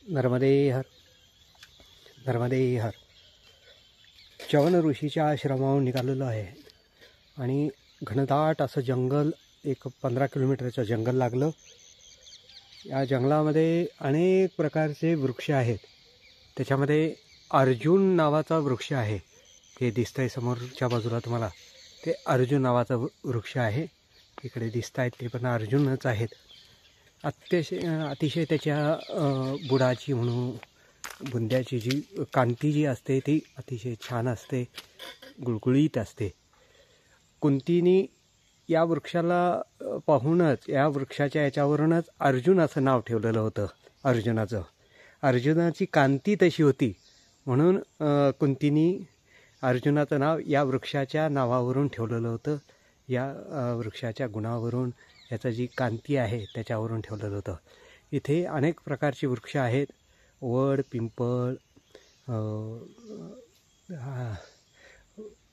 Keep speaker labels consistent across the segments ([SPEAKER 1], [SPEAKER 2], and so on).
[SPEAKER 1] नर्मदे हर, नर्मदे हर. च्यवन ऋषीच्या आश्रमाहून निघालेलो आहे आणि घनदाट असं जंगल, एक 15 किलोमीटरचं जंगल लागलं. या जंगलामध्ये अनेक प्रकारचे वृक्ष आहेत. त्याच्यामध्ये अर्जुन नावाचा वृक्ष आहे. हे दिसतंय समोरच्या बाजूला तुम्हाला, ते अर्जुन नावाचा वृक्ष आहे. इकडे दिसत आहेत ते पण अर्जुनच आहेत. अतिशय त्याच्या बुडाची म्हणून बुंद्याची जी कांती जी असते ती अतिशय छान असते, गुळगुळीत असते. कुंतीनी या वृक्षाला पाहूनच, या वृक्षाच्या याच्यावरूनच अर्जुन असं नाव ठेवलेलं होतं. अर्जुनाची कांती तशी होती म्हणून कुंतीनी अर्जुनाचं नाव या वृक्षाच्या नावावरून ठेवलेलं होतं. या वृक्षाच्या गुणावरून, याचं जी कांती आहे त्याच्यावरून ठेवलेलं होतं. इथे अनेक प्रकारची वृक्ष आहेत. वड, पिंपळ,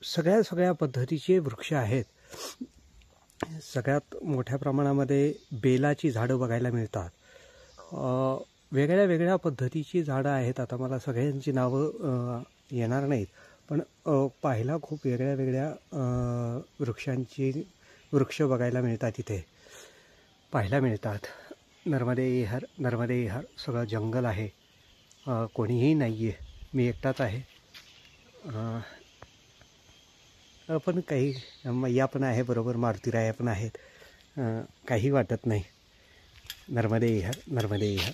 [SPEAKER 1] सगळ्या पद्धतीचे वृक्ष आहेत. सगळ्यात मोठ्या प्रमाणामध्ये बेलाची झाडं बघायला मिळतात. वेगळ्या पद्धतीची झाडं आहेत. आता मला सगळ्यांची नावं येणार नाहीत, पण पाहायला खूप वेगळ्या वृक्ष बघायला मिळतात, इथे पाहायला मिळतात. नर्मदे हर, नर्मदे हर. सगळं जंगल आहे, कोणीही नाही आहे, मी एकटाच आहे. पण काही मैया पण आहे बरोबर, मारुतीराया पण आहेत. काही वाटत नाही. नर्मदे हर, नर्मदे हर.